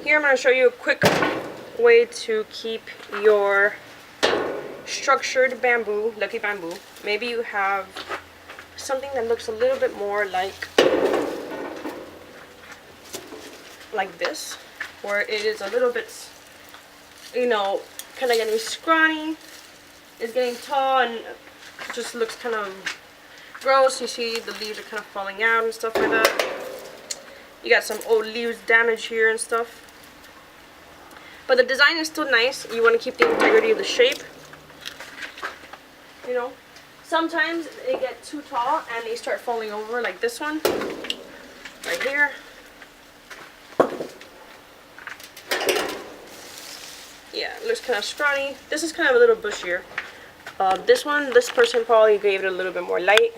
Here I'm going to show you a quick way to keep your structured bamboo, lucky bamboo. Maybe you have something that looks a little bit more like this, where it is a little bit, you know, kind of getting scrawny, it's getting tall, and it just looks kind of gross. You see the leaves are kind of falling out and stuff like that. You got some old leaves damage here and stuff. But the design is still nice. You want to keep the integrity of the shape. You know, sometimes they get too tall and they start falling over, like this one right here. Yeah, it looks kind of scrawny. This is kind of a little bushier. This person probably gave it a little bit more light.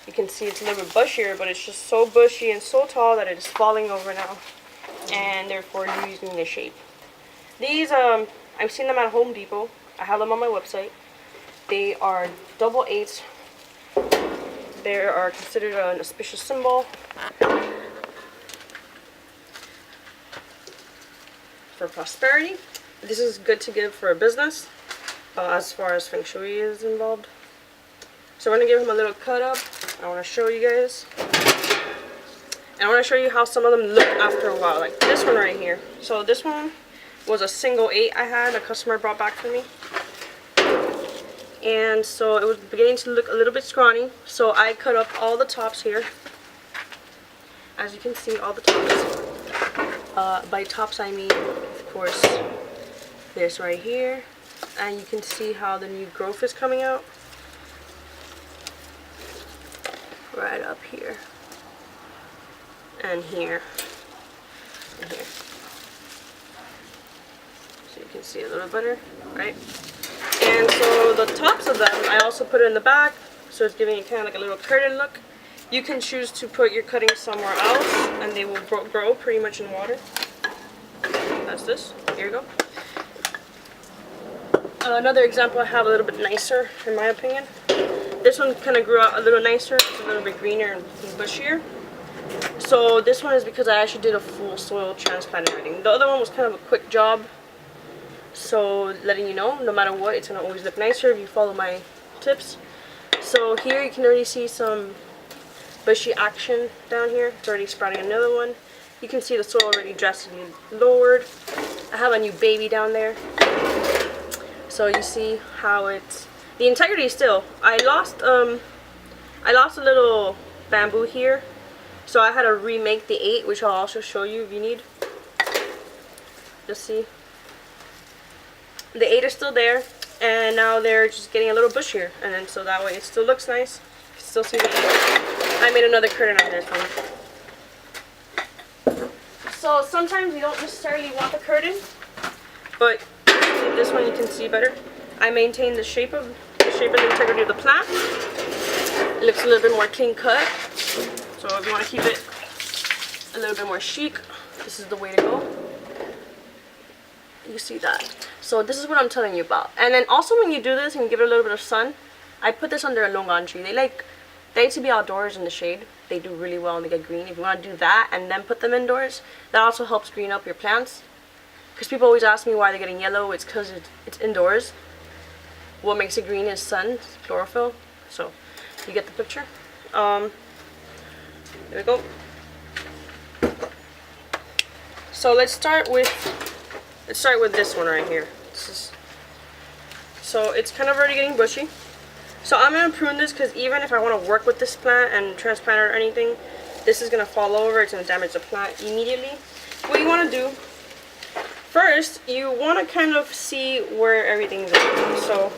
You can see it's a little bit bushier, but it's just so bushy and so tall that it is falling over now, and therefore losing the shape. These, I've seen them at Home Depot. I have them on my website. They are double 8s. They are considered an auspicious symbol for prosperity. This is good to give for a business, as far as Feng Shui is involved. So we're going to give him a little cut up. I want to show you guys. And I want to show you how some of them look after a while. Like this one right here. So this one was a single 8 I had. A customer brought back for me. And so it was beginning to look a little bit scrawny. So I cut up all the tops here. As you can see, all the tops. By tops I mean, of course, this right here. And you can see how the new growth is coming out. Right up here. And here. And here. So you can see a little better, right? And so the tops of them, I also put it in the back, so it's giving it kind of like a little curtain look. You can choose to put your cuttings somewhere else, and they will grow pretty much in water. That's this. Here you go. Another example I have a little bit nicer, in my opinion. This one kind of grew out a little nicer. It's a little bit greener and bushier. So this one is because I actually did a full soil transplant and everything. The other one was kind of a quick job. So letting you know, no matter what, it's going to always look nicer if you follow my tips. So here you can already see some bushy action down here. It's already sprouting another one. You can see the soil already drastically lowered. I have a new baby down there. So you see how it's, the integrity is still. I lost a little bamboo here. So I had to remake the 8, which I'll also show you if you need. Just see. The 8 is still there, and now they're just getting a little bushier, and then so that way it still looks nice. You can still see the 8. I made another curtain on this one. So sometimes you don't necessarily want the curtain, but this one you can see better. I maintain the shape and the integrity of the plant. It looks a little bit more clean cut. So if you want to keep it a little bit more chic, this is the way to go. You see that. So this is what I'm telling you about. And then also when you do this and you give it a little bit of sun, I put this under a longan tree. They like to be outdoors in the shade. They do really well and they get green. If you want to do that and then put them indoors, that also helps green up your plants. Because people always ask me why they're getting yellow. It's because it's indoors. What makes it green is sun, chlorophyll. So you get the picture. There we go. So let's start with this one right here. So it's kind of already getting bushy. So I'm going to prune this because even if I want to work with this plant and transplant it or anything, this is going to fall over. It's going to damage the plant immediately. What you want to do, first, you want to kind of see where everything's at.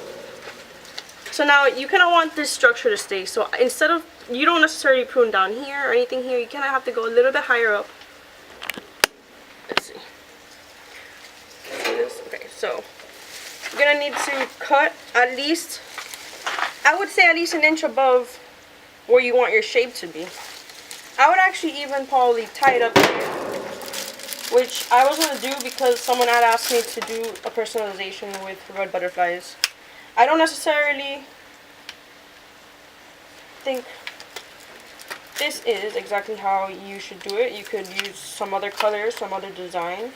So now you kind of want this structure to stay. So instead of, you don't necessarily prune down here or anything here. You kind of have to go a little bit higher up. Let's see. Okay, so you're going to need to cut at least, I would say at least 1 inch above where you want your shape to be. I would actually even probably tie it up here, which I was going to do because someone had asked me to do a personalization with red butterflies. I don't necessarily think this is exactly how you should do it. You could use some other color, some other design.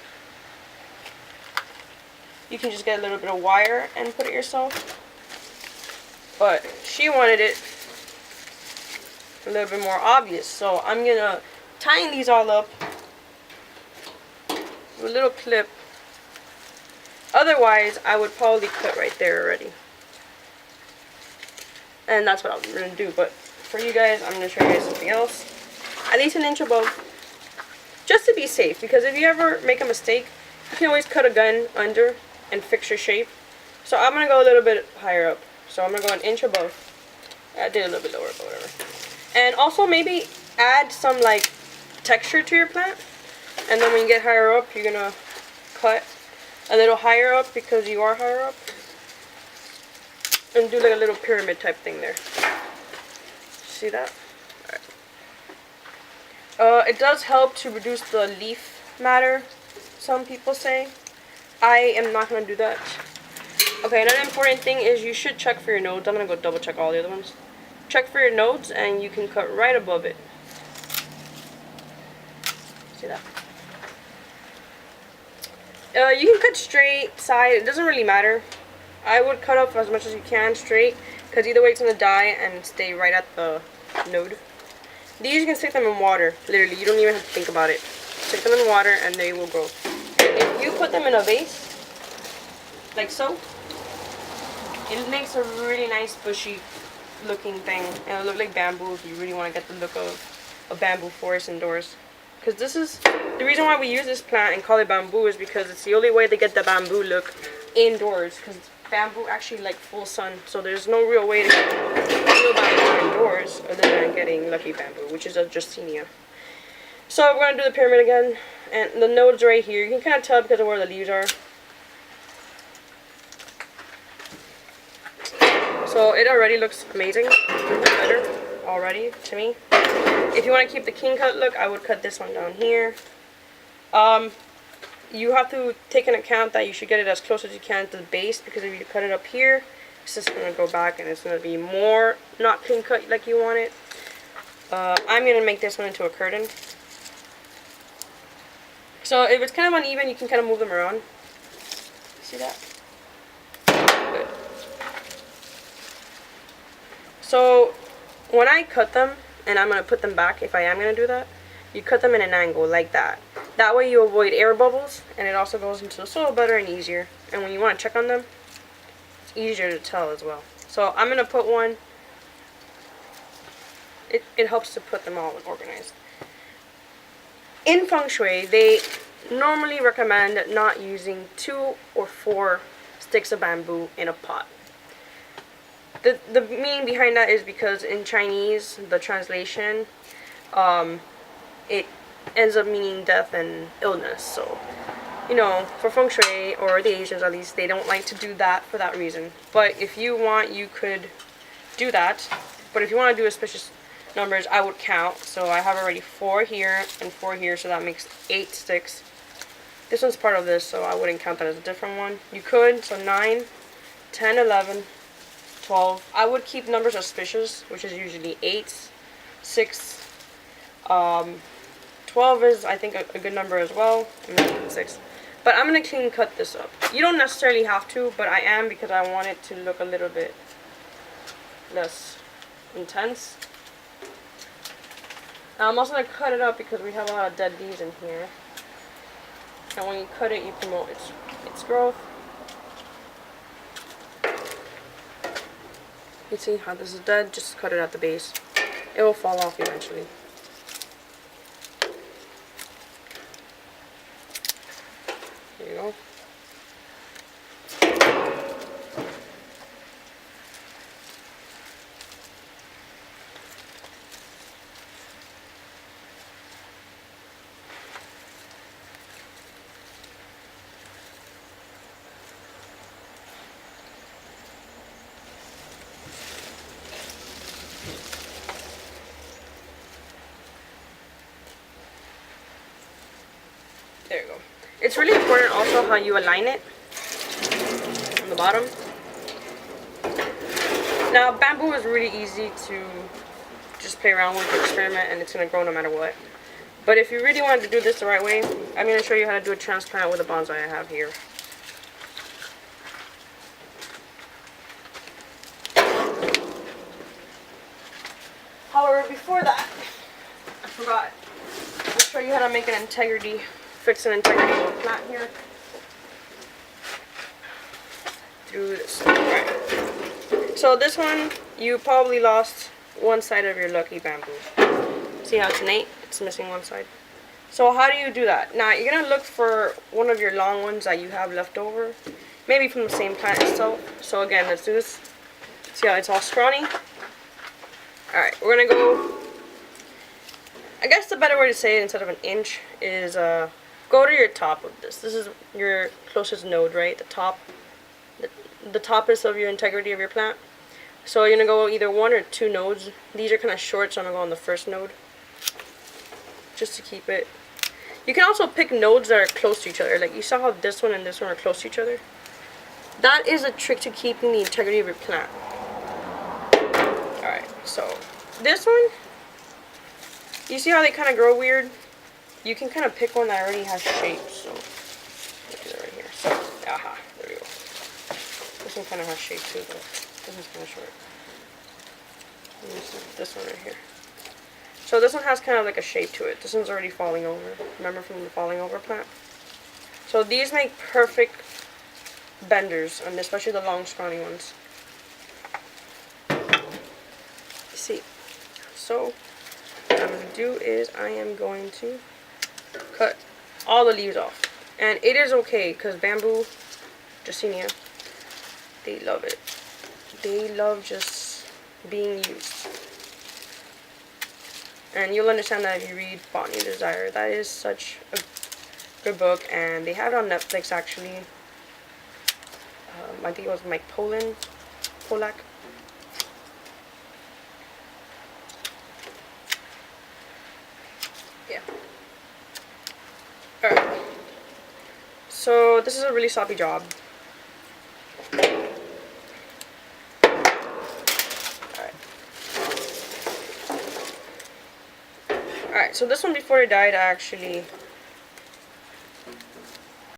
You can just get a little bit of wire and put it yourself. But she wanted it a little bit more obvious. So I'm going to tighten these all up with a little clip. Otherwise, I would probably cut right there already. And that's what I'm going to do. But for you guys, I'm going to show you guys something else. At least an inch above. Just to be safe. Because if you ever make a mistake, you can always cut a gun under and fix your shape. So I'm going to go a little bit higher up. So I'm going to go an inch above. I did a little bit lower, but whatever. And also maybe add some like texture to your plant. And then when you get higher up, you're going to cut a little higher up because you are higher up. And do like a little pyramid type thing there. See that? Alright. It does help to reduce the leaf matter, some people say. I am not going to do that. Okay, another important thing is you should check for your nodes. I'm going to go double check all the other ones. Check for your nodes and you can cut right above it. See that? You can cut straight, side, it doesn't really matter. I would cut up as much as you can straight, because either way it's going to die and stay right at the node. These you can stick them in water, literally, you don't even have to think about it. Stick them in water and they will grow. If you put them in a vase, like so, it makes a really nice bushy looking thing. And it'll look like bamboo if you really want to get the look of a bamboo forest indoors. Because this is, the reason why we use this plant and call it bamboo is because it's the only way to get the bamboo look indoors. Because bamboo actually like full sun, so there's no real way to get real bamboo indoors other than getting lucky bamboo, which is a Justinia. So we're going to do the pyramid again, and the nodes right here, you can kind of tell because of where the leaves are. So it already looks amazing, better already to me. If you want to keep the king cut look, I would cut this one down here. You have to take into account that you should get it as close as you can to the base, because if you cut it up here, it's just going to go back and it's going to be more not clean cut like you want it. I'm going to make this one into a curtain. So if it's kind of uneven, you can kind of move them around. See that? Good. So when I cut them, and I'm going to put them back if I am going to do that, you cut them in an angle like that. That way you avoid air bubbles, and it also goes into the soil better and easier. And when you want to check on them, it's easier to tell as well. So I'm going to put one. It helps to put them all organized. In Feng Shui, they normally recommend not using 2 or 4 sticks of bamboo in a pot. The meaning behind that is because in Chinese, the translation, it ends up meaning death and illness. So, you know, for Feng Shui, or the Asians at least, they don't like to do that for that reason. But if you want, you could do that. But if you want to do auspicious numbers, I would count. So I have already 4 here and 4 here, so that makes 8 sticks. This one's part of this, so I wouldn't count that as a different one. You could, so 9, 10, 11, 12. I would keep numbers auspicious, which is usually 8, 6, 12 is, I think, a good number as well. I'm going to keep 6. But I'm going to clean cut this up. You don't necessarily have to, but I am, because I want it to look a little bit less intense. Now I'm also going to cut it up because we have a lot of dead leaves in here. And when you cut it, you promote its growth. You see how this is dead? Just cut it at the base. It will fall off eventually. There you go. There you go. It's really important also how you align it on the bottom. Now bamboo is really easy to just play around with, experiment, and it's gonna grow no matter what. But if you really wanted to do this the right way, I'm gonna show you how to do a transplant with a bonsai I have here. However, before that, I forgot to show you how to make an integrity, fix an integrity of a plant here. Through this. Alright. So this one, you probably lost one side of your lucky bamboo. See how it's innate? It's missing one side. So how do you do that? Now you're gonna look for one of your long ones that you have left over, maybe from the same plant itself. So again, let's do this. See how it's all scrawny? Alright, we're gonna go, I guess the better way to say it instead of an inch is go to your top of this. This is your closest node, right? The top, the toppest of your integrity of your plant. So you're gonna go either 1 or 2 nodes. These are kind of short, so I'm gonna go on the first node, just to keep it. You can also pick nodes that are close to each other. Like you saw how this one and this one are close to each other. That is a trick to keeping the integrity of your plant. Alright, so this one, you see how they kind of grow weird? You can kind of pick one that already has shape. So, look at it right here. So, aha, there we go. This one kind of has shape too, but this one's kind of short. And this one right here. So this one has kind of like a shape to it. This one's already falling over. Remember from the falling over plant? So these make perfect benders, and especially the long scrawny ones. See, so what I'm going to do is I am going to cut all the leaves off. And it is okay, because bamboo, Dracænia, they love it. They love just being used. And you'll understand that if you read Botany Desire. That is such a good book, and they have it on Netflix actually. I think it was Mike Polak. Yeah. Alright. So this is a really sloppy job. Alright, so this one before it died, I actually